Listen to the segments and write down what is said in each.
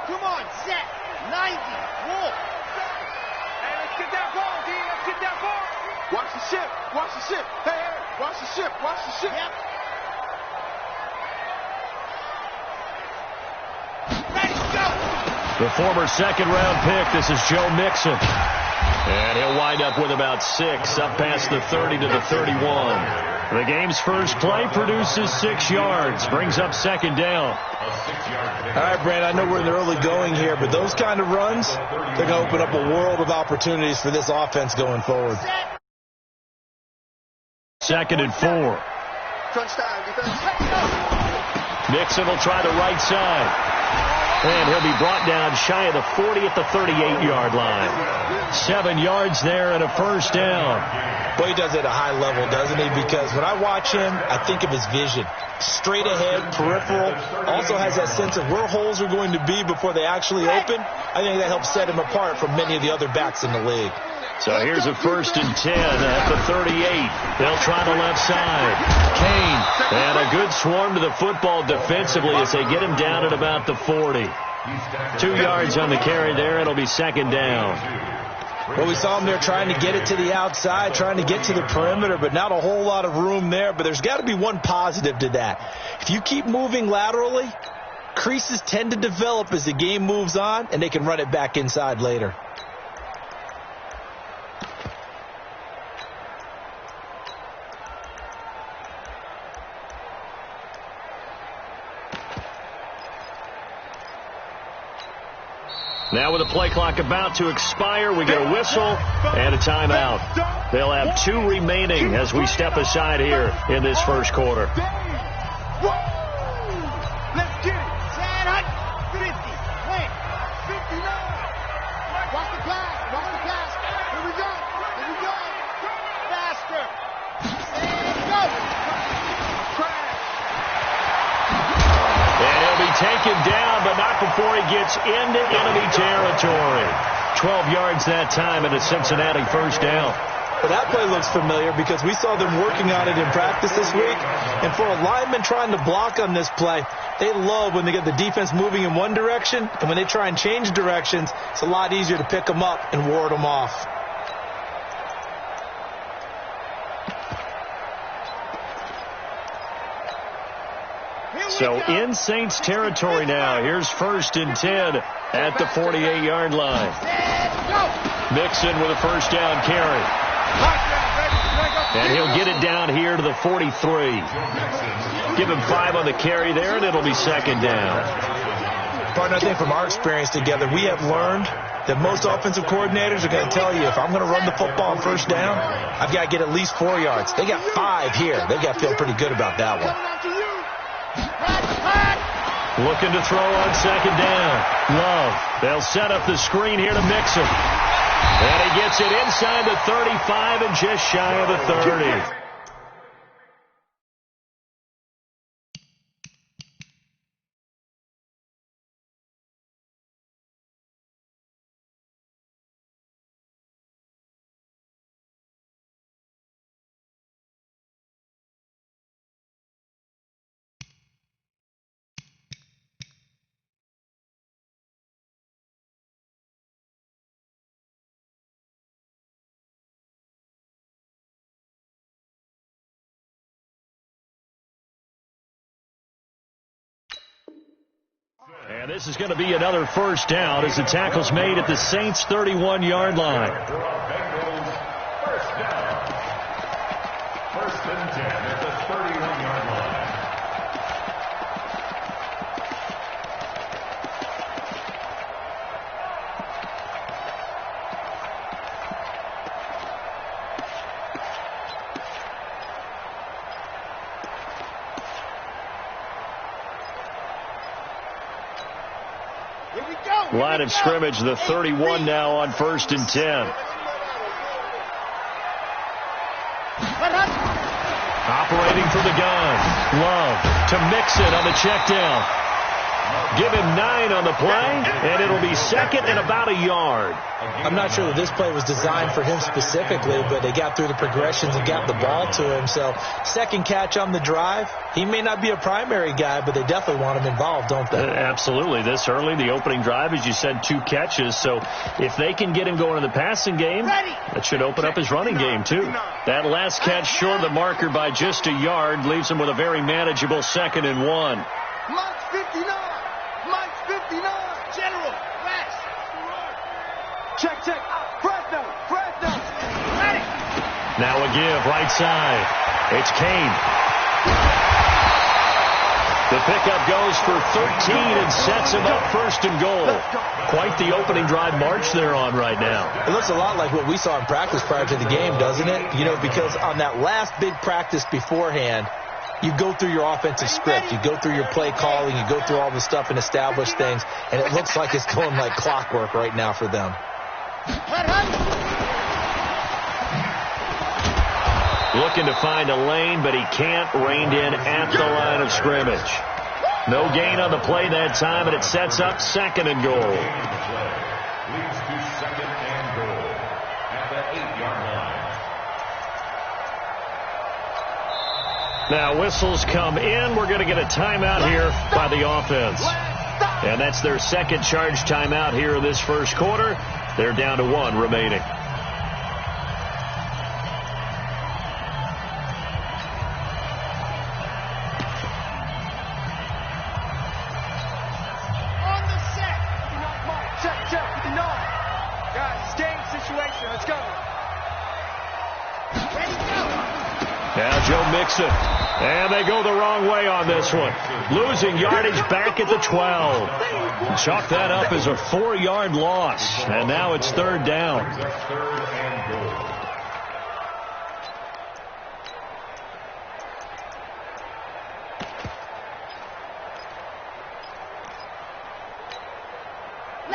Come on, set. 90. Roll. Hey, let's get that ball, D. Let's get that ball. Watch the ship. Watch the ship. Hey, hey. Watch the ship. Watch the ship. Yep. Ready, go. The former second-round pick, this is Joe Mixon. And he'll wind up with about 6, up past the 30 to the 31. The game's first play produces 6 yards, brings up second down. All right, Brand, I know we're in the early going here, but those kind of runs, they're going to open up a world of opportunities for this offense going forward. Second and 4. Crunch time, defense. Mixon will try the right side. And he'll be brought down shy of the 40 at the 38-yard line. 7 yards there and a first down. Well, he does it at a high level, doesn't he? Because when I watch him, I think of his vision. Straight ahead, peripheral. Also has that sense of where holes are going to be before they actually open. I think that helps set him apart from many of the other backs in the league. So here's a 1st and 10 at the 38. They'll try the left side. Kane. And a good swarm to the football defensively as they get him down at about the 40. 2 yards on the carry there. It'll be second down. Well, we saw him there trying to get it to the outside, trying to get to the perimeter, but not a whole lot of room there. But there's got to be one positive to that. If you keep moving laterally, creases tend to develop as the game moves on, and they can run it back inside later. Now with the play clock about to expire, we get a whistle and a timeout. They'll have 2 remaining as we step aside here in this first quarter. Let's get it. 50. Wait. 59. Watch the pass. Watch the pass. Here we go. Here we go. Faster. And go. And he'll be taken down, but not before he gets into enemy territory. 12 yards that time and a Cincinnati first down. Well, that play looks familiar because we saw them working on it in practice this week. And for a lineman trying to block on this play, they love when they get the defense moving in one direction. And when they try and change directions, it's a lot easier to pick them up and ward them off. So in Saints territory now. Here's 1st and 10 at the 48-yard line. Mixon with a first down carry. And he'll get it down here to the 43. Give him 5 on the carry there, and it'll be second down. Partner, I think from our experience together, we have learned that most offensive coordinators are going to tell you, if I'm going to run the football on first down, I've got to get at least 4 yards. They got 5 here. They've got to feel pretty good about that one. Looking to throw on second down. Love. They'll set up the screen here to Mixon. And he gets it inside the 35 and just shy of the 30. And this is going to be another first down as the tackle's made at the Saints' 31-yard line. First down. 1st and 10 at the 31-yard line. Line of scrimmage, the 31 now on 1st and 10. Operating from the gun. Love to Mixon on the check down. Give him 9 on the play, and it'll be second and about a yard. I'm not sure that this play was designed for him specifically, but they got through the progressions and got the ball to him. So second catch on the drive. He may not be a primary guy, but they definitely want him involved, don't they? Absolutely. This early, the opening drive, as you said, 2 catches. So if they can get him going in the passing game, that should open up his running game, too. That last catch short of the marker by just a yard leaves him with a very manageable 2nd and 1. Mike's 59. Mike's 59. General, rest. Check. Fresno. Ready. Now a give, right side. It's Kane. The pickup goes for 13 and sets him up 1st and goal. Quite the opening drive march they're on right now. It looks a lot like what we saw in practice prior to the game, doesn't it? You know, because on that last big practice beforehand, you go through your offensive script, you go through your play calling, you go through all the stuff and establish things, and it looks like it's going like clockwork right now for them. Looking to find a lane, but he can't. Reined in at the line of scrimmage. No gain on the play that time, and it sets up 2nd and goal. Leads to 2nd and goal at the 8-yard line. Now whistles come in. We're going to get a timeout here by the offense. And that's their 2nd charge timeout here in this 1st quarter. They're down to 1 remaining. Now Joe Mixon. And they go the wrong way on this one. Losing yardage back at the 12. Chalk that up as a 4-yard loss. And now it's 3rd down.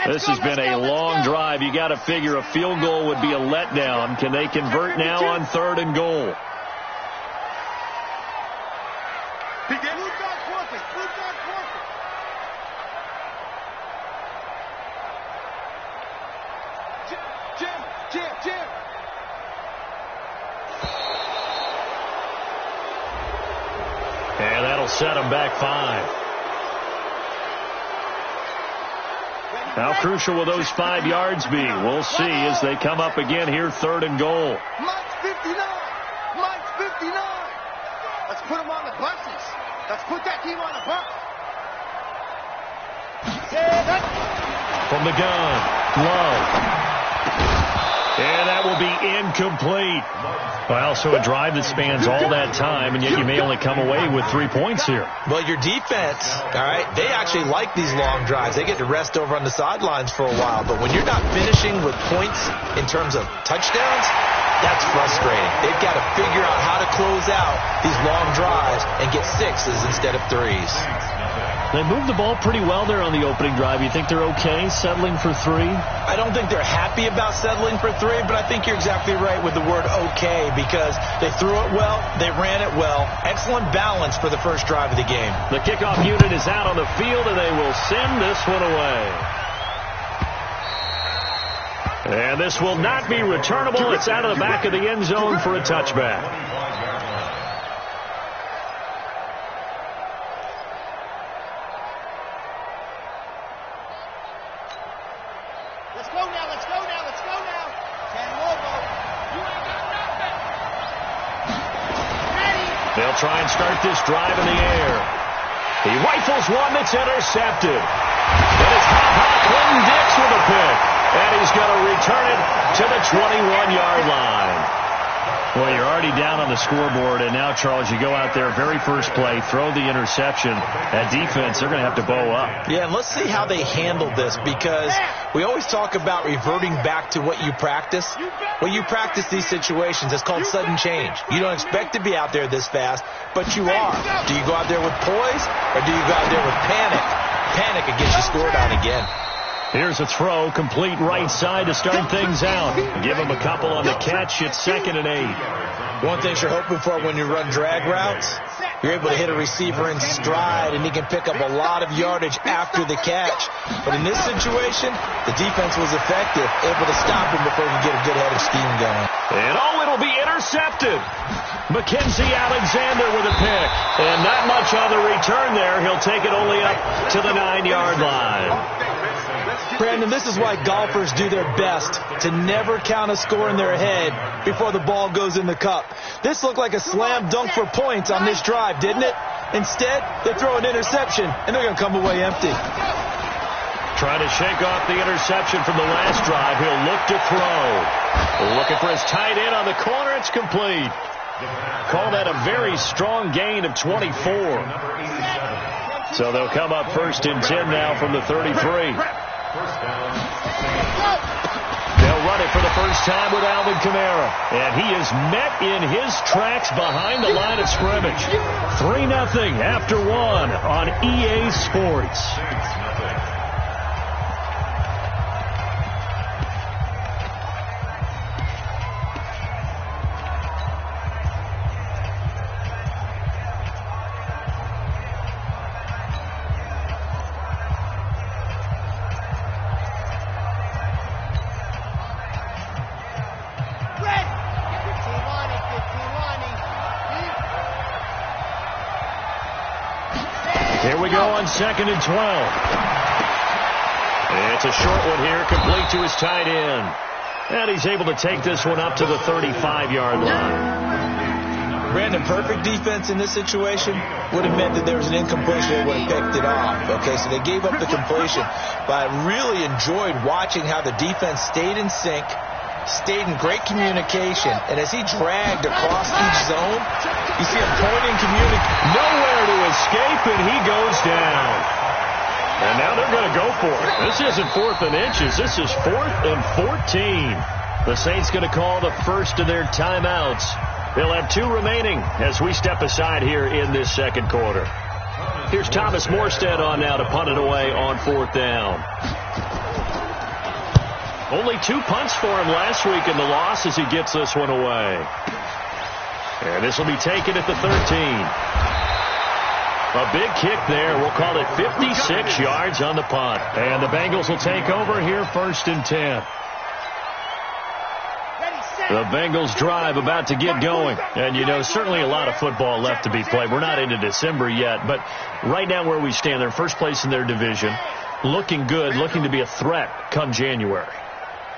This has been a long drive. You got to figure a field goal would be a letdown. Can they convert now on 3rd and goal? Jim. And that'll set them back 5. How crucial will those 5 yards be? We'll see as they come up again here, 3rd and goal. Mike's 59. Mike's 59. Let's put him on the buses. Let's put that team on the bus. From the gun, Love. And that will be incomplete. Well, so a drive that spans all that time, and yet you may only come away with 3 points here. Well, your defense, all right, they actually like these long drives. They get to rest over on the sidelines for a while. But when you're not finishing with points in terms of touchdowns, that's frustrating. They've got to figure out how to close out these long drives and get 6s instead of 3s. They moved the ball pretty well there on the opening drive. You think they're okay settling for 3? I don't think they're happy about settling for 3, but I think you're exactly right with the word okay because they threw it well, they ran it well. Excellent balance for the first drive of the game. The kickoff unit is out on the field, and they will send this one away. And this will not be returnable. It's out of the back of the end zone for a touchback. They'll try and start this drive in the air. He rifles one that's intercepted. But it's Clinton Dix with a pick. And he's going to return it to the 21-yard line. Well, you're already down on the scoreboard, and now, Charles, you go out there, very first play, throw the interception. That defense, they're going to have to bow up. Yeah, and let's see how they handle this, because we always talk about reverting back to what you practice. When you practice these situations, it's called sudden change. You don't expect to be out there this fast, but you are. Do you go out there with poise, or do you go out there with panic? Panic will get you scored on again. Here's a throw, complete right side to start things out. Give him a couple on the catch. It's 2nd and 8. One thing you're hoping for when you run drag routes, you're able to hit a receiver in stride, and he can pick up a lot of yardage after the catch. But in this situation, the defense was effective, able to stop him before he could get a good head of steam going. And it'll be intercepted. Mackenzie Alexander with a pick. And not much on the return there. He'll take it only up to the 9-yard line. Brandon, this is why golfers do their best to never count a score in their head before the ball goes in the cup. This looked like a slam dunk for points on this drive, didn't it? Instead, they throw an interception, and they're going to come away empty. Trying to shake off the interception from the last drive. He'll look to throw. Looking for his tight end on the corner. It's complete. Call that a very strong gain of 24. So they'll come up 1st and 10 now from the 33. They'll run it for the first time with Alvin Kamara. And he is met in his tracks behind the line of scrimmage. 3-0 after 1 on EA Sports. Here we go on 2nd and 12. It's a short one here, complete to his tight end. And he's able to take this one up to the 35-yard line. Brandon, perfect defense in this situation would have meant that there was an incompletion. They would have picked it off. Okay, so they gave up the completion. But I really enjoyed watching how the defense stayed in sync, stayed in great communication, and as he dragged across each zone, you see him pointing, nowhere to escape, and he goes down. And now they're going to go for it. This isn't 4th and inches. This is 4th and 14. The Saints going to call the first of their timeouts. They'll have 2 remaining as we step aside here in this 2nd quarter. Here's Thomas Morstead on now to punt it away on 4th down. Only 2 punts for him last week in the loss as he gets this one away. And this will be taken at the 13. A big kick there. We'll call it 56 yards on the punt. And the Bengals will take over here 1st and 10. The Bengals drive about to get going. And, you know, certainly a lot of football left to be played. We're not into December yet. But right now where we stand, they're in first place in their division. Looking good, looking to be a threat come January.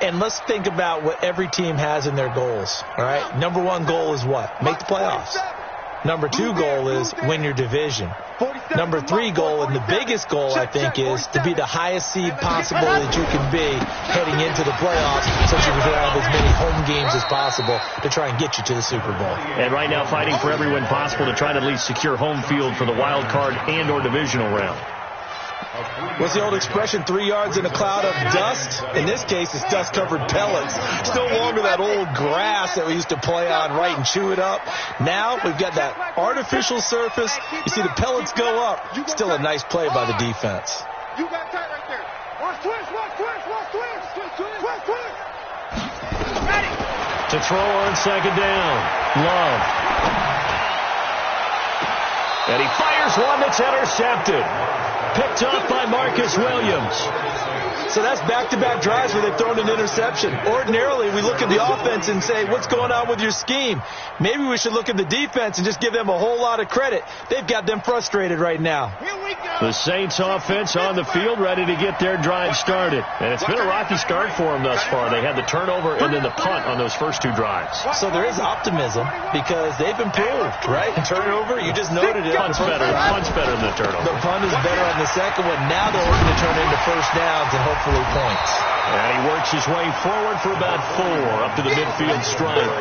And let's think about what every team has in their goals, all right? Number 1 goal is what? Make the playoffs. Number 2 goal is win your division. Number 3 goal, and the biggest goal, I think, is to be the highest seed possible that you can be heading into the playoffs so that you can have as many home games as possible to try and get you to the Super Bowl. And right now fighting for every win possible to try to at least secure home field for the wild card and or divisional round. What's the old expression, 3 yards in a cloud of dust? In this case, it's dust-covered pellets. Still longer that old grass that we used to play on, right, and chew it up. Now we've got that artificial surface. You see the pellets go up. Still a nice play by the defense. You got tight right there. Watch twist. Ready. To throw on 2nd down. Love. And he fires one that's intercepted. Picked off by Marcus Williams. So that's back-to-back drives where they've thrown an interception. Ordinarily, we look at the offense and say, what's going on with your scheme? Maybe we should look at the defense and just give them a whole lot of credit. They've got them frustrated right now. Here we go. The Saints offense on the field ready to get their drive started. And it's been a rocky start for them thus far. They had the turnover and then the punt on those first 2 drives. So there is optimism because they've improved, right? Turnover, you just noted it. Punt's better than the turnover. The punt is better on the second one. Now they're looking to turn into first downs and hopefully points. And he works his way forward for about 4 up to the midfield stripe.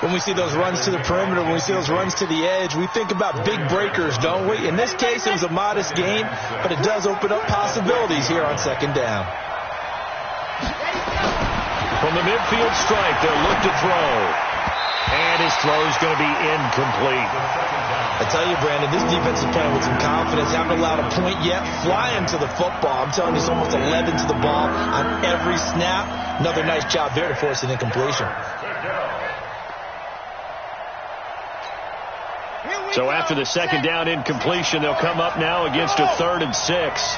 When we see those runs to the perimeter, when we see those runs to the edge, we think about big breakers, don't we? In this case, it was a modest gain, but it does open up possibilities here on 2nd down. From the midfield stripe, they'll look to throw. And his throw's going to be incomplete. I tell you, Brandon, this defense is playing with some confidence. Haven't allowed a point yet. Flying to the football. I'm telling you, it's almost 11 to the ball on every snap. Another nice job there to force an incompletion. So after the second down incompletion, they'll come up now against a 3rd and 6.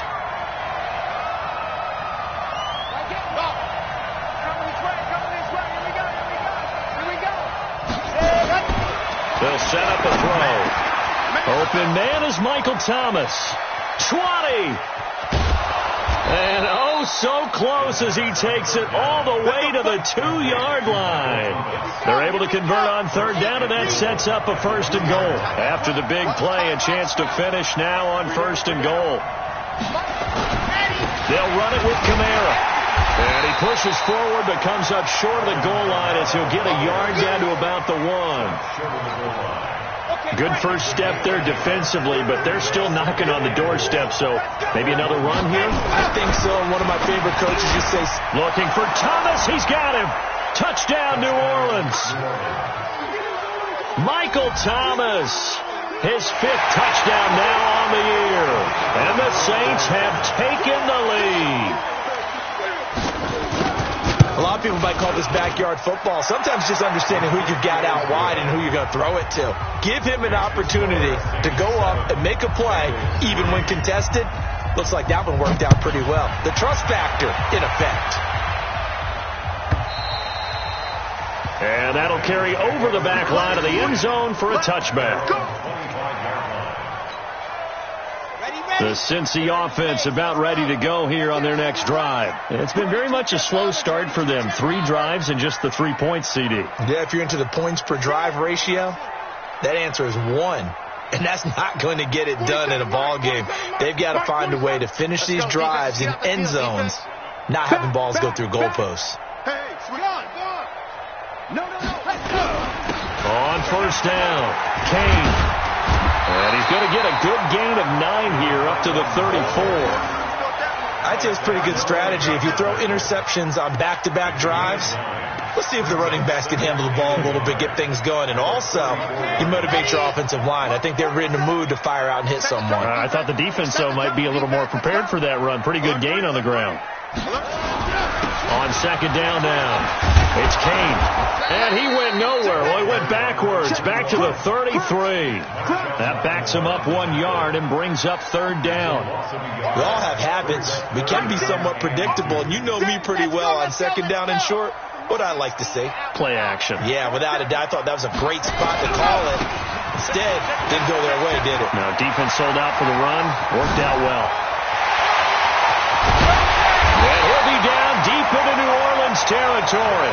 They'll set up a throw. Open man is Michael Thomas. 20. And oh, so close as he takes it all the way to the 2-yard line. They're able to convert on 3rd down, and that sets up a 1st and goal. After the big play, a chance to finish now on 1st and goal. They'll run it with Kamara. And he pushes forward but comes up short of the goal line as he'll get a yard down to about the 1. Good first step there defensively, but they're still knocking on the doorstep, so maybe another run here? I think so. One of my favorite coaches used to say, looking for Thomas. He's got him. Touchdown, New Orleans. Michael Thomas, his 5th touchdown now on the year. And the Saints have taken the lead. A lot of people might call this backyard football. Sometimes just understanding who you've got out wide and who you're going to throw it to. Give him an opportunity to go up and make a play, even when contested. Looks like that one worked out pretty well. The trust factor in effect. And that'll carry over the back line of the end zone for a touchback. The Cincy offense about ready to go here on their next drive. And it's been very much a slow start for them. 3 drives and just the 3 points, CD. Yeah, if you're into the points per drive ratio, that answer is 1. And that's not going to get it done in a ball game. They've got to find a way to finish these drives in end zones, not having balls go through goalposts. On 1st down, Kane. And he's going to get a good gain of 9 here up to the 34. I'd say it's pretty good strategy. If you throw interceptions on back-to-back drives, let's see if the running backs can handle the ball a little bit, get things going. And also, you motivate your offensive line. I think they're in the mood to fire out and hit someone. I thought the defense, though, might be a little more prepared for that run. Pretty good gain on the ground. On 2nd down now, it's Kane. And he went nowhere. Well, he went backwards, back to the 33. That backs him up 1 yard and brings up 3rd down. We all have habits. We can be somewhat predictable, and you know me pretty well on 2nd down and short. What I like to say? Play action. Yeah, without a doubt. I thought that was a great spot to call it. Instead, didn't go their way, did it? Now, defense sold out for the run. Worked out well. And he'll be down deep into New Orleans territory.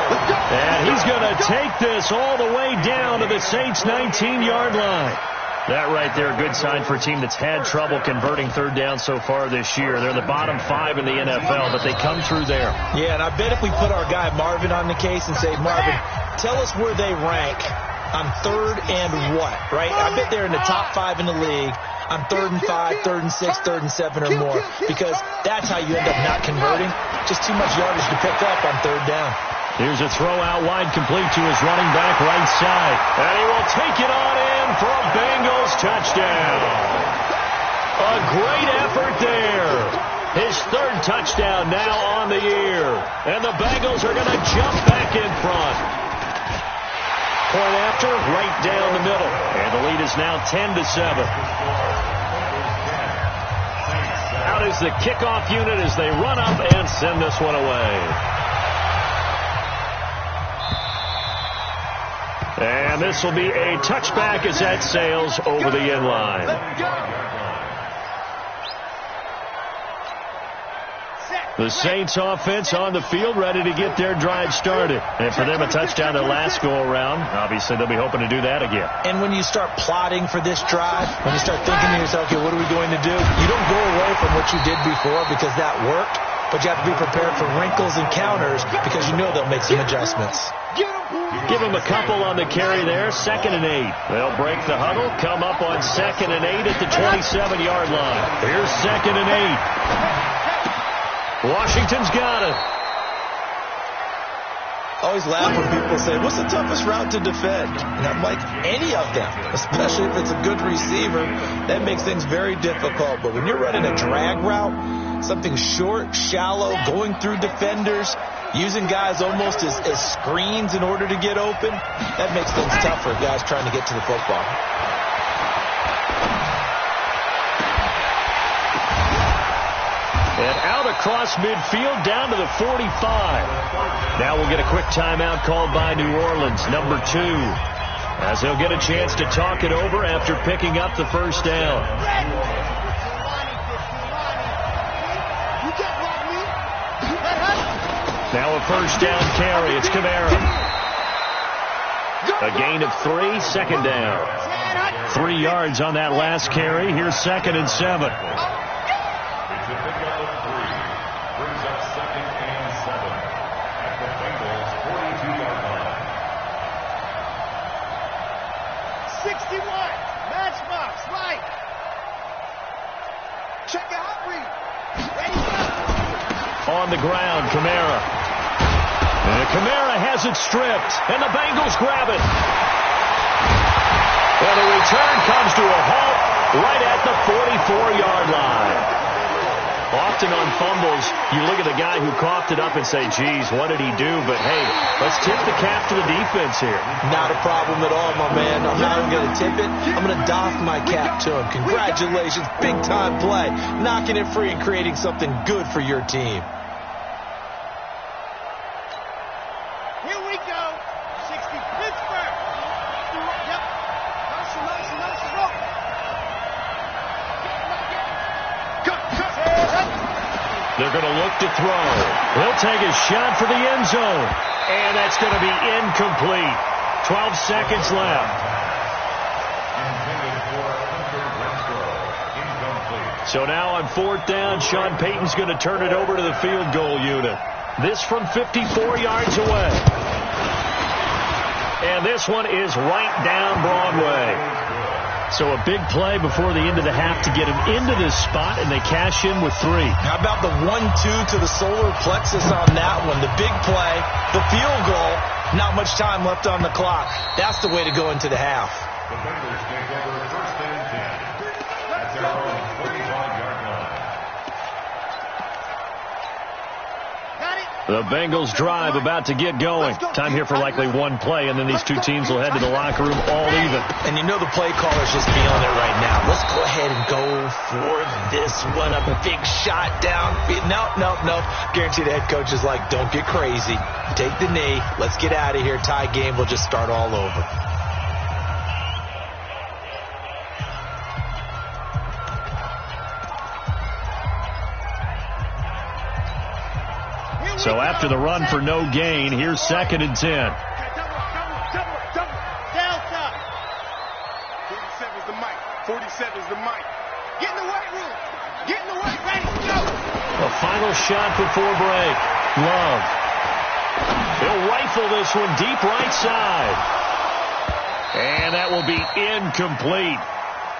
And he's going to take this all the way down to the Saints' 19-yard line. That right there, a good sign for a team that's had trouble converting 3rd down so far this year. They're in the bottom 5 in the NFL, but they come through there. Yeah, and I bet if we put our guy Marvin on the case and say, Marvin, tell us where they rank on 3rd and what, right? I bet they're in the top 5 in the league on 3rd and 5, 3rd and 6, 3rd and 7 or more, because that's how you end up not converting. Just too much yardage to pick up on 3rd down. Here's a throw out wide, complete to his running back right side. And he will take it on in for a Bengals touchdown. A great effort there. His 3rd touchdown now on the year. And the Bengals are going to jump back in front. Point after, right down the middle. And the lead is now 10-7. Out is the kickoff unit as they run up and send this one away. And this will be a touchback as that sails over the end line. The Saints offense on the field ready to get their drive started. And for them, a touchdown their last go-around. Obviously, they'll be hoping to do that again. And when you start plotting for this drive, when you start thinking to yourself, okay, what are we going to do? You don't go away from what you did before because that worked, but you have to be prepared for wrinkles and counters because you know they'll make some adjustments. Give them a couple on the carry there. 2nd and 8. They'll break the huddle, come up on 2nd and 8 at the 27-yard line. Here's 2nd and 8. Washington's got it. always laugh when people say, what's the toughest route to defend? And I'm like, any of them, especially if it's a good receiver. That makes things very difficult. But when you're running a drag route, something short, shallow, going through defenders, using guys almost as screens in order to get open, that makes things tough for guys trying to get to the football. And out across midfield down to the 45. Now we'll get a quick timeout called by New Orleans, number 2, as they'll get a chance to talk it over after picking up the first down. Now a first down carry. It's Kamara. A gain of 3, second down. 3 yards on that last carry. Here's 2nd and 7. It's a pickup of 3. Brings up 2nd and 7 at the Bengals' 42-yard line. 61. Matchbox, right. Check out, read. Ready, go. On the ground, Kamara. And Kamara has it stripped, and the Bengals grab it. And the return comes to a halt right at the 44-yard line. Often on fumbles, you look at the guy who coughed it up and say, geez, what did he do? But, hey, let's tip the cap to the defense here. Not a problem at all, my man. I'm not even going to tip it. I'm going to doff my cap to him. Congratulations, big-time play. Knocking it free and creating something good for your team. Here we go. 60, Pittsburgh. Yep. Nice. They're going to look to throw. He'll take a shot for the end zone. And that's going to be incomplete. 12 seconds left. Intended for Hunter Renfrow. Incomplete. So now on 4th down, Sean Payton's going to turn it over to the field goal unit. This from 54 yards away. And this one is right down Broadway. So a big play before the end of the half to get him into this spot, and they cash in with 3. How about the 1-2 to the solar plexus on that one? The big play, the field goal, not much time left on the clock. That's the way to go into the half. The Bengals take over 1st and 10. That's their own 45-yard line. The Bengals drive about to get going. Time here for likely one play, and then these two teams will head to the locker room all even. And you know the play caller's just feeling it right now. Let's go ahead and go for this one. A big shot down. No. Guarantee the head coach is like, don't get crazy. Take the knee. Let's get out of here. Tie game. We'll just start all over. So after the run for no gain, here's 2nd and 10. Delta. 47's the mic. 47's the mic. Get in the weight room. Get in the weight. Ready, go. A final shot before break. Love. He'll rifle this one deep right side. And that will be incomplete.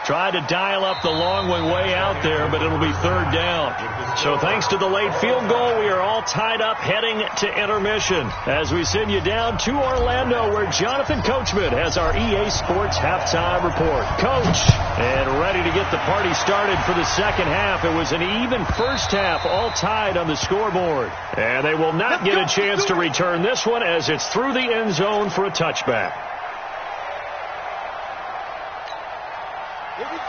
Tried to dial up the long one way out there, but it'll be 3rd down. So thanks to the late field goal, we are all tied up heading to intermission as we send you down to Orlando, where Jonathan Coachman has our EA Sports halftime report. Coach, and ready to get the party started for the second half. It was an even first half, all tied on the scoreboard. And they will not get a chance to return this one as it's through the end zone for a touchback.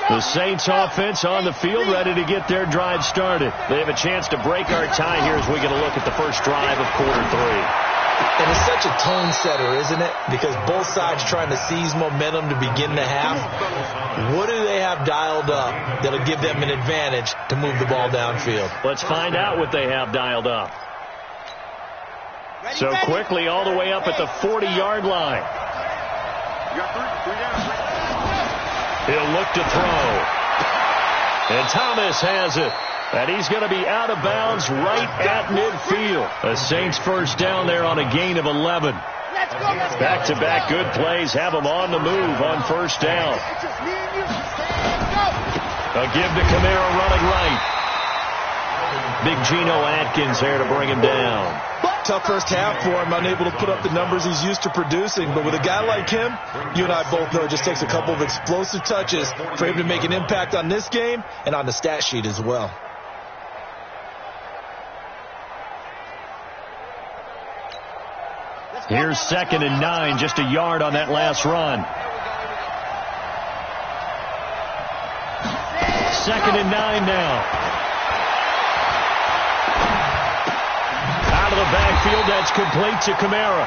The Saints offense on the field, ready to get their drive started. They have a chance to break our tie here as we get a look at the first drive of quarter 3. And it's such a tone setter, isn't it? Because both sides trying to seize momentum to begin the half. What do they have dialed up that'll give them an advantage to move the ball downfield? Let's find out what they have dialed up. So quickly all the way up at the 40-yard line. You got 3 down. He'll look to throw. And Thomas has it. And he's going to be out of bounds right at midfield. The Saints first down there on a gain of 11. Back-to-back good plays have them on the move on first down. A give to Kamara running right. Big Geno Atkins there to bring him down. tough first half for him, unable to put up the numbers he's used to producing. But with a guy like him, you and I both know it just takes a couple of explosive touches for him to make an impact on this game and on the stat sheet as well. Here's 2nd and 9, just a yard on that last run. 2nd and 9 now. Out of the backfield, that's complete to Kamara.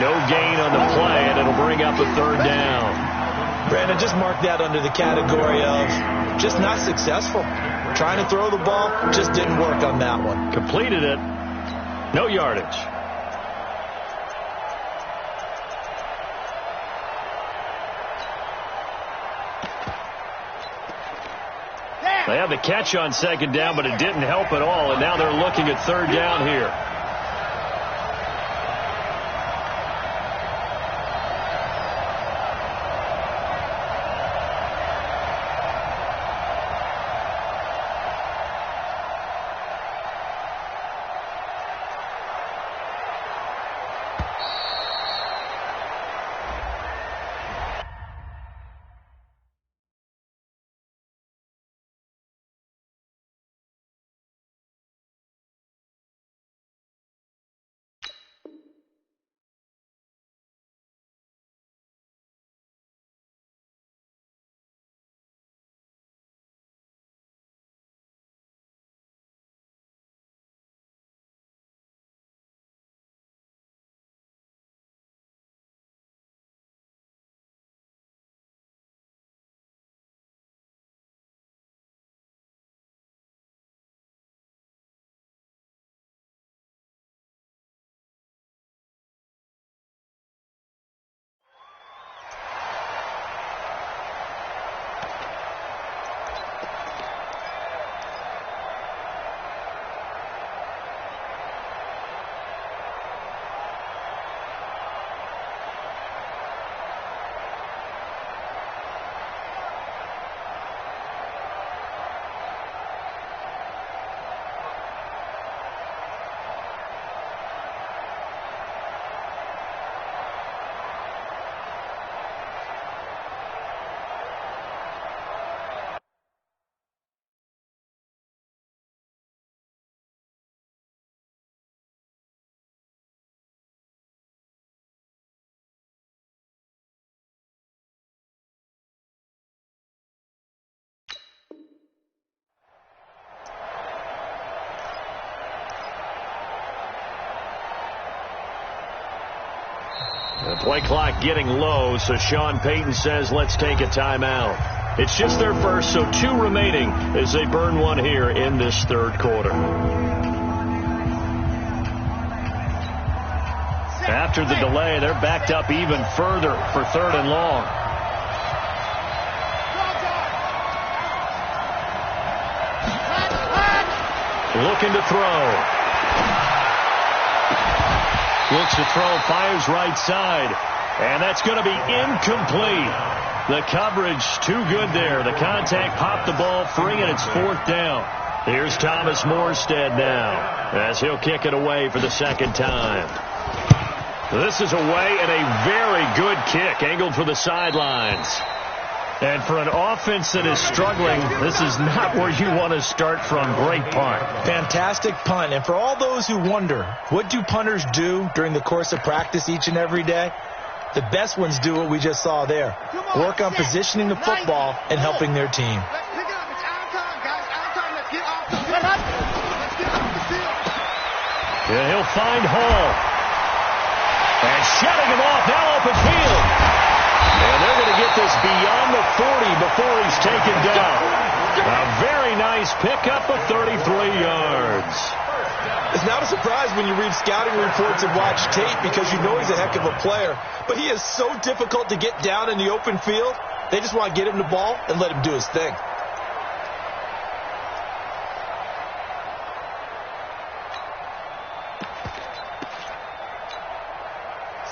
No gain on the play, and it'll bring up a 3rd down. Brandon, just mark that under the category of just not successful. Trying to throw the ball, just didn't work on that one. Completed it. No yardage. They have the catch on 2nd down, but it didn't help at all, and now they're looking at 3rd down here. The play clock getting low, so Sean Payton says let's take a timeout. It's just their first, so 2 remaining as they burn one here in this 3rd quarter. After the delay, they're backed up even further for 3rd and long. Looking to throw. Looks to throw, fires right side. And that's going to be incomplete. The coverage too good there. The contact popped the ball free, and it's 4th down. Here's Thomas Morstead now as he'll kick it away for the 2nd time. This is away, and a very good kick angled for the sidelines. And for an offense that is struggling, this is not where you want to start from. Great punt. Fantastic punt. And for all those who wonder, what do punters do during the course of practice each and every day? The best ones do what we just saw there. Work on positioning the football and helping their team. Yeah, he'll find Hall. And shutting him off, now open field. And they're going to get this beyond the 40 before he's taken down. A very nice pickup of 33 yards. It's not a surprise when you read scouting reports and watch tape because you know he's a heck of a player. But he is so difficult to get down in the open field. They just want to get him the ball and let him do his thing.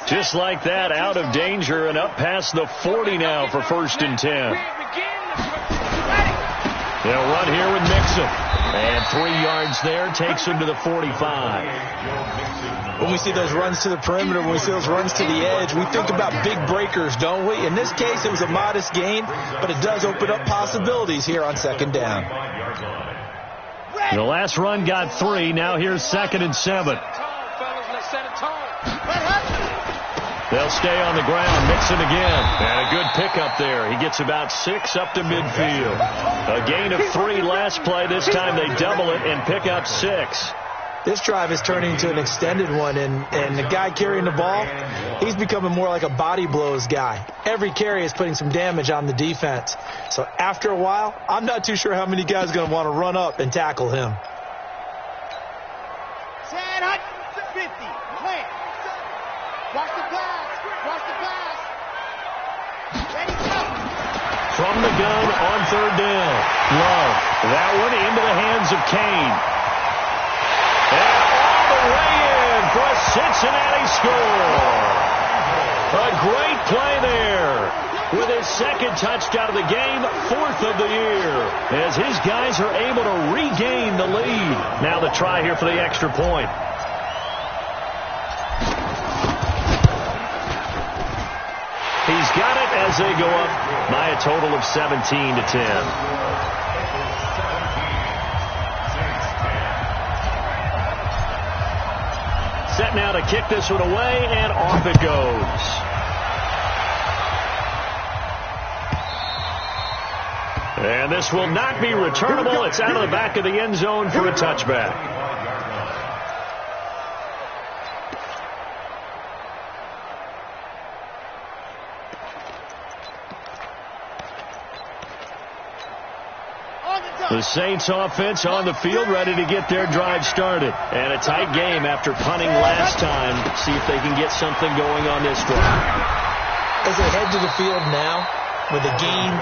Just like that, out of danger and up past the 40 now for 1st and 10. They'll run here with Mixon. And 3 yards there takes him to the 45. When we see those runs to the perimeter, when we see those runs to the edge, we think about big breakers, don't we? In this case, it was a modest gain, but it does open up possibilities here on second down. The last run got 3. Now here's 2nd and 7. They'll stay on the ground. Mixon again. And a good pickup there. He gets about 6 up to midfield. A gain of 3 last play. This time they double it and pick up 6. This drive is turning into an extended one, and the guy carrying the ball, he's becoming more like a body blows guy. Every carry is putting some damage on the defense. So after a while, I'm not too sure how many guys are going to want to run up and tackle him. 50. Clear. Watch the pass. Watch the pass. Ready, go. From the gun on 3rd down. Love. That one into the hands of Kane. And all the way in for a Cincinnati score. A great play there. With his 2nd touchdown of the game, 4th of the year. As his guys are able to regain the lead. Now the try here for the extra point. He's got it as they go up by a total of 17 to 10. Set now to kick this one away, and off it goes. And this will not be returnable. It's out of the back of the end zone for a touchback. The Saints offense on the field, ready to get their drive started. And a tight game after punting last time. See if they can get something going on this drive. As they head to the field now, with the game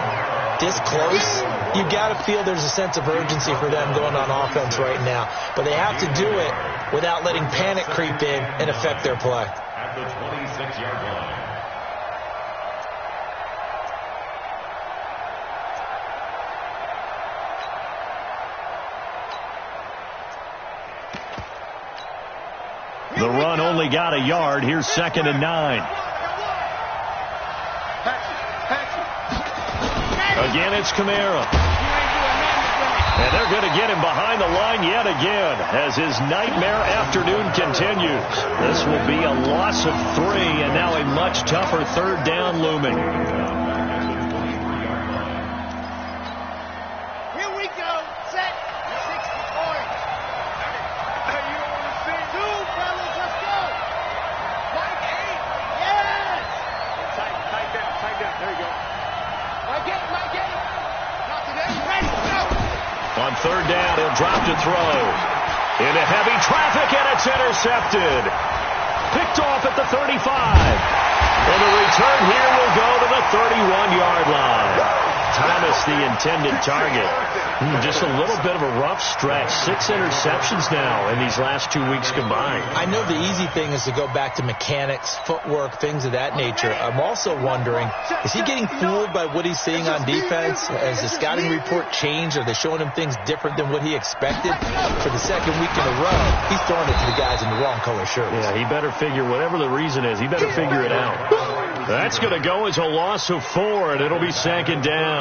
this close, you got to feel there's a sense of urgency for them going on offense right now. But they have to do it without letting panic creep in and affect their play. At the 26-yard line. The run only got a yard. Here's 2nd and 9. Again, it's Kamara. And they're going to get him behind the line yet again as his nightmare afternoon continues. This will be a loss of 3 and now a much tougher 3rd down looming. Here we go. Set. 60 points. Hey, you don't want to see 2, fellas. Let's go. Mike 8. Yes. Tight down. There you go. Mike 8. Not today. Ready, go. On 3rd down, he'll drop to throw. Into heavy traffic, and it's intercepted. Picked off at the 35. And the return here will go to the 31-yard line. Thomas, the intended target. Just a little bit of a rough stretch. 6 interceptions now in these last 2 weeks combined. I know the easy thing is to go back to mechanics, footwork, things of that nature. I'm also wondering, is he getting fooled by what he's seeing on defense? Has the scouting report changed? Are they showing him things different than what he expected? For the 2nd week in a row, he's throwing it to the guys in the wrong color shirts. Yeah, he better figure, whatever the reason is, he better figure it out. That's going to go as a loss of 4, and it'll be 2nd down.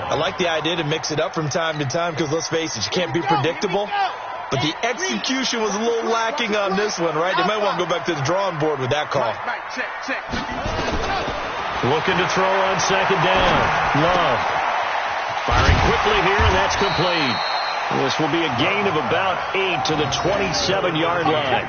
I like the idea to mix it up from time to time because, let's face it, you can't be predictable. But the execution was a little lacking on this one, right? They might want to go back to the drawing board with that call. Check. Looking to throw on 2nd down. Love. Firing quickly here, and that's complete. This will be a gain of about 8 to the 27-yard line.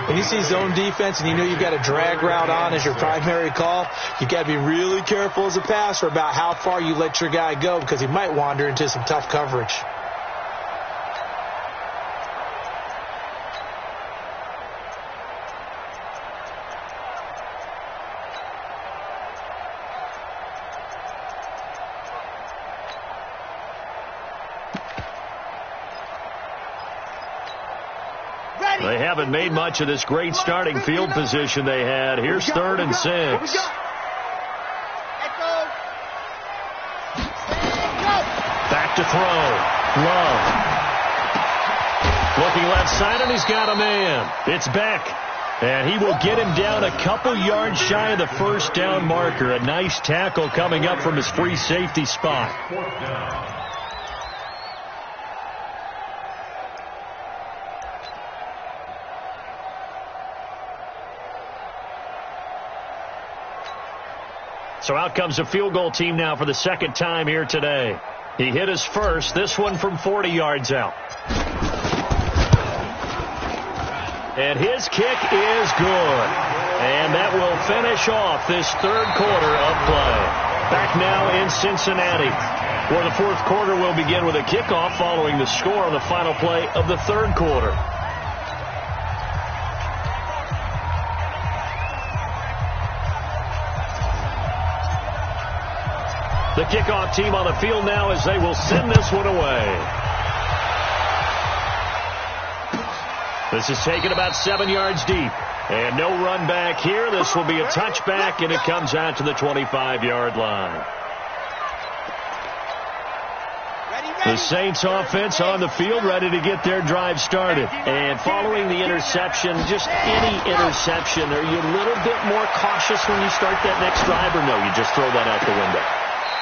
When you see zone defense and you know you've got a drag route on as your primary call, you got to be really careful as a passer about how far you let your guy go because he might wander into some tough coverage. They haven't made much of this great starting field position they had. Here's 3rd and 6. Back to throw. Love. Looking left side, and he's got a man. It's Beck. And he will get him down a couple yards shy of the first down marker. A nice tackle coming up from his free safety spot. So out comes a field goal team now for the second time here today. He hit his first, this one from 40 yards out. And his kick is good. And that will finish off this third quarter of play. Back now in Cincinnati, where the fourth quarter will begin with a kickoff following the score on the final play of the third quarter. The kickoff team on the field now as they will send this one away. This is taken about 7 yards deep. And no run back here. This will be a touchback, and it comes out to the 25-yard line. The Saints offense on the field, ready to get their drive started. And following the interception, just any interception, are you a little bit more cautious when you start that next drive, or no, you just throw that out the window?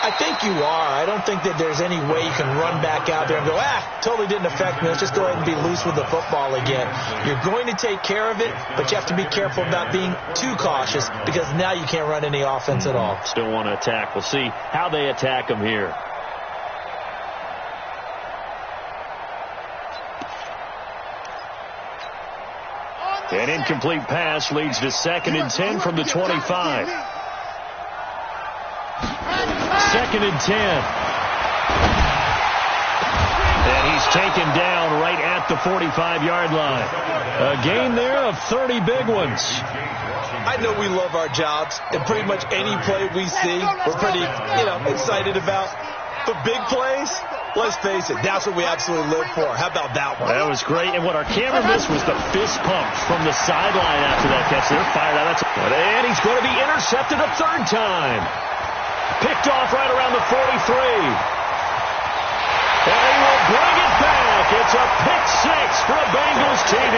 I think you are. I don't think that there's any way you can run back out there and go, totally didn't affect me. Let's just go ahead and be loose with the football again. You're going to take care of it, but you have to be careful about being too cautious because now you can't run any offense at all. Still want to attack. We'll see how they attack him here. An incomplete pass leads to 2nd and 10 from the 25. 2nd and 10. And he's taken down right at the 45-yard line. A gain there of 30 big ones. I know we love our jobs, and pretty much any play we see, we're pretty, excited about. But big plays, let's face it, that's what we absolutely live for. How about that one? That was great. And what our camera missed was the fist pump from the sideline after that catch. They're fired out. And he's going to be intercepted a third time. Picked off right around the 43. And he will bring it back. It's a pick six for a Bengals TD.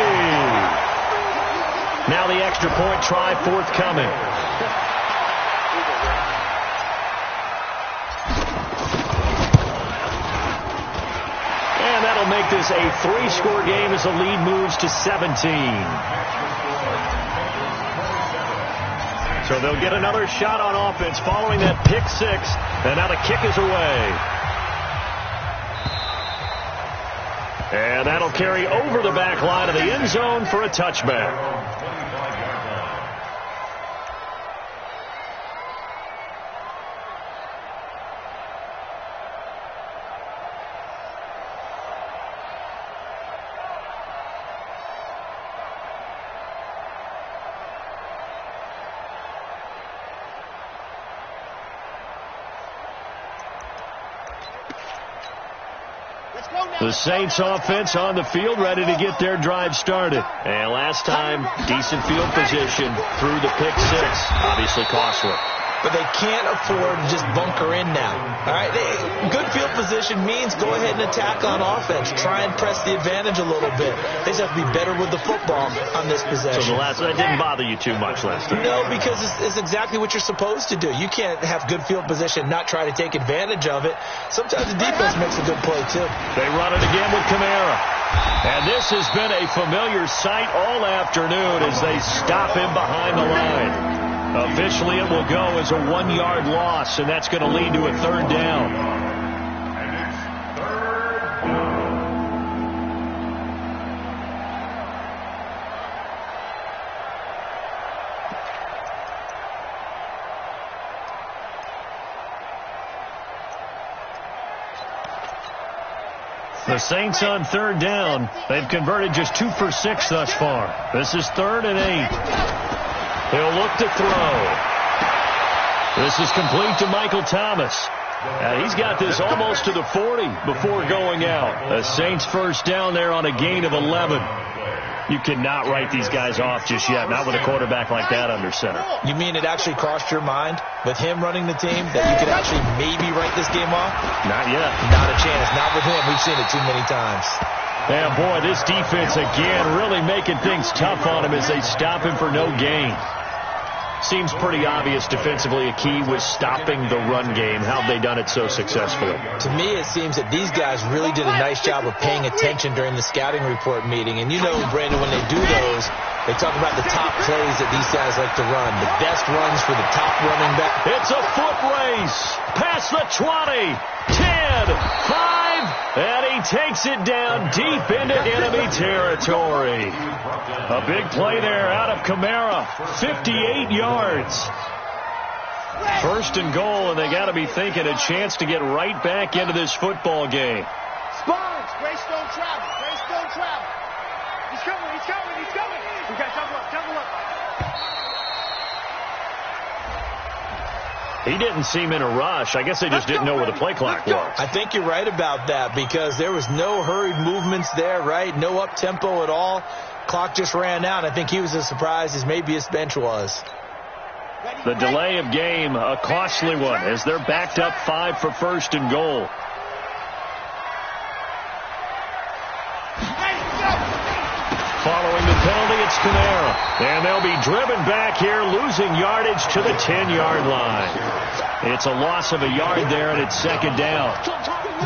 Now the extra point try forthcoming. And that'll make this a 3-score game as the lead moves to 17. So they'll get another shot on offense following that pick six. And now the kick is away. And that'll carry over the back line of the end zone for a touchback. The Saints offense on the field, ready to get their drive started. And last time, decent field position through the pick six. Obviously costly. But they can't afford to just bunker in now. All right, good field position means go ahead and attack on offense. Try and press the advantage a little bit. They just have to be better with the football on this possession. So that didn't bother you too much last time? No, because it's exactly what you're supposed to do. You can't have good field position and not try to take advantage of it. Sometimes the defense makes a good play, too. They run it again with Kamara. And this has been a familiar sight all afternoon as they stop him behind the line. Officially, it will go as a 1-yard loss, and that's going to lead to a third down. And it's third down. The Saints on third down. They've converted just 2 for 6 thus far. This is 3rd and 8. He'll look to throw. This is complete to Michael Thomas. He's got this almost to the 40 before going out. The Saints first down there on a gain of 11. You cannot write these guys off just yet, not with a quarterback like that under center. You mean it actually crossed your mind with him running the team that you could actually maybe write this game off? Not yet. Not a chance. Not with him. We've seen it too many times. Yeah, boy, this defense again really making things tough on him as they stop him for no gain. Seems pretty obvious defensively a key was stopping the run game. How have they done it so successfully? To me, it seems that these guys really did a nice job of paying attention during the scouting report meeting. And you know, Brandon, when they do those, they talk about the top plays that these guys like to run, the best runs for the top running back. It's a foot race. Past the 20, 10, 5, and he takes it down deep into enemy territory. A big play there out of Kamara, 58 yards. First and goal, and they got to be thinking a chance to get right back into this football game. Spines, Grace don't travel. Grace don't travel. He's coming, he's coming, he's coming. We got double up, double up. He didn't seem in a rush. I guess they just didn't know where the play clock was. I think you're right about that because there was no hurried movements there, right? No up-tempo at all. Clock just ran out. I think he was as surprised as maybe his bench was. The delay of game, a costly one, as they're backed up 5 for first and goal. Following the penalty, it's Kamara. And they'll be driven back here, losing yardage to the 10-yard line. It's a loss of a yard there, and it's second down.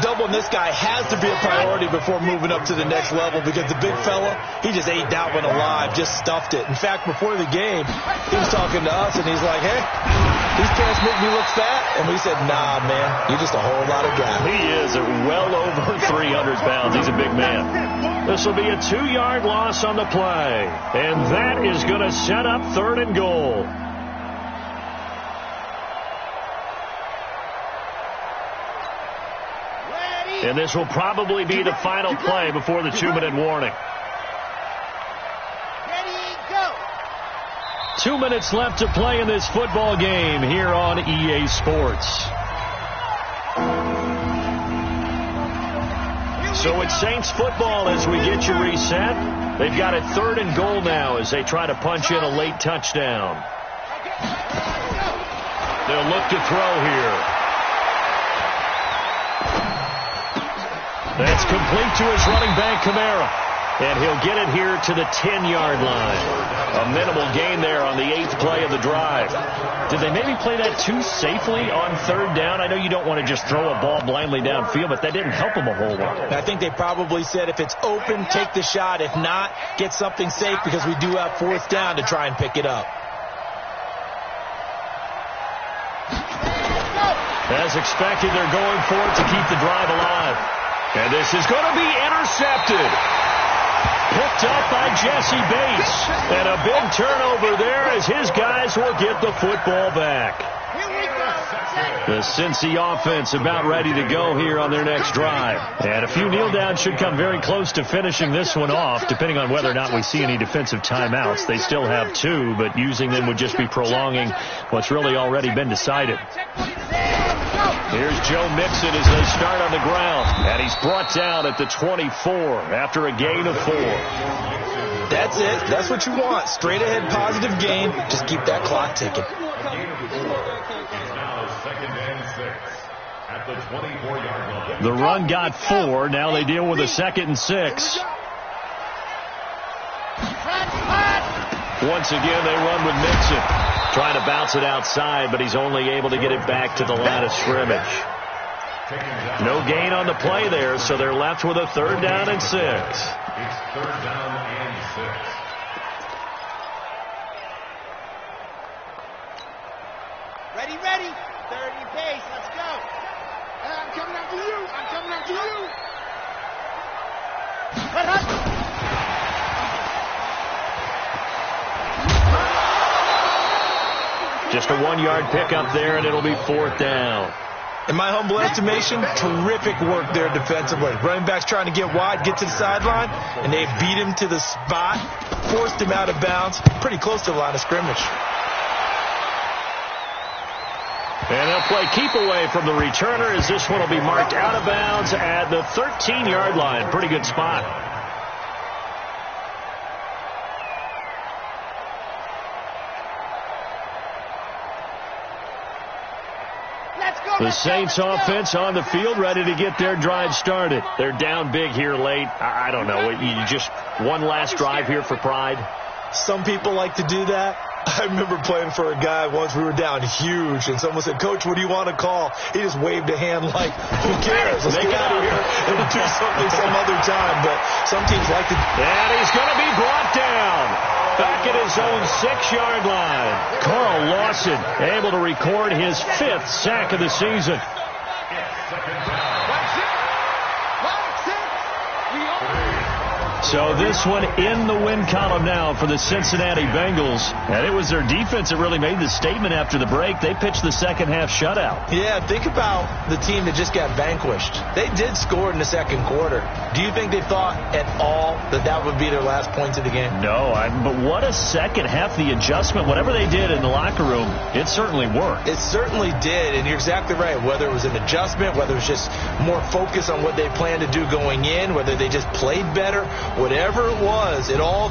Doubling this guy has to be a priority before moving up to the next level because the big fella, he just ate that one alive, just stuffed it. In fact, before the game, he was talking to us, and he's like, hey, these pants make me look fat. And we said, nah, man, you're just a whole lot of guy. He is well over 300 pounds. He's a big man. This will be a 2-yard loss on the play. And that is going to set up third and goal. And this will probably be the final play before the 2-minute warning. Ready, go. 2 minutes left to play in this football game here on EA Sports. So it's Saints football as we get you reset. They've got it third and goal now as they try to punch in a late touchdown. They'll look to throw here. That's complete to his running back, Kamara. And he'll get it here to the 10-yard line. A minimal gain there on the 8th play of the drive. Did they maybe play that too safely on third down? I know you don't want to just throw a ball blindly downfield, but that didn't help them a whole lot. I think they probably said if it's open, take the shot. If not, get something safe because we do have fourth down to try and pick it up. As expected, they're going for it to keep the drive alive. And this is going to be intercepted. Picked up by Jesse Bates. And a big turnover there as his guys will get the football back. The Cincy offense about ready to go here on their next drive. And a few kneel downs should come very close to finishing this one off, depending on whether or not we see any defensive timeouts. They still have 2, but using them would just be prolonging what's really already been decided. Here's Joe Mixon as they start on the ground. And he's brought down at the 24 after a gain of 4. That's it. That's what you want. Straight ahead positive gain. Just keep that clock ticking. The run got 4. Now they deal with a 2nd and 6. Once again, they run with Mixon. Trying to bounce it outside, but he's only able to get it back to the line of scrimmage. No gain on the play there, so they're left with a 3rd down and 6. It's 3rd down and 6. Ready, ready. 30 pace. Let's go. I'm coming after you. I'm coming after you. Just a 1-yard pickup there, and it'll be 4th down. In my humble estimation, terrific work there defensively. Running back's trying to get wide, get to the sideline, and they beat him to the spot, forced him out of bounds, pretty close to the line of scrimmage. And they'll play keep away from the returner as this one will be marked out of bounds at the 13-yard line. Pretty good spot. The Saints offense on the field, ready to get their drive started. They're down big here late. I don't know. You just one last drive here for pride? Some people like to do that. I remember playing for a guy once. We were down huge, and someone said, "Coach, what do you want to call?" He just waved a hand like, "Who cares? Let's get out of here and do something some other time." But some teams like to. And he's going to be brought down back at his own 6-yard line. Carl Lawson able to record his 5th sack of the season. So this one in the win column now for the Cincinnati Bengals. And it was their defense that really made the statement after the break. They pitched the second half shutout. Yeah, think about the team that just got vanquished. They did score in the second quarter. Do you think they thought at all that that would be their last points of the game? No, but what a second half. The adjustment, whatever they did in the locker room, it certainly worked. It certainly did, and you're exactly right. Whether it was an adjustment, whether it was just more focus on what they planned to do going in, whether they just played better, whatever it was, it all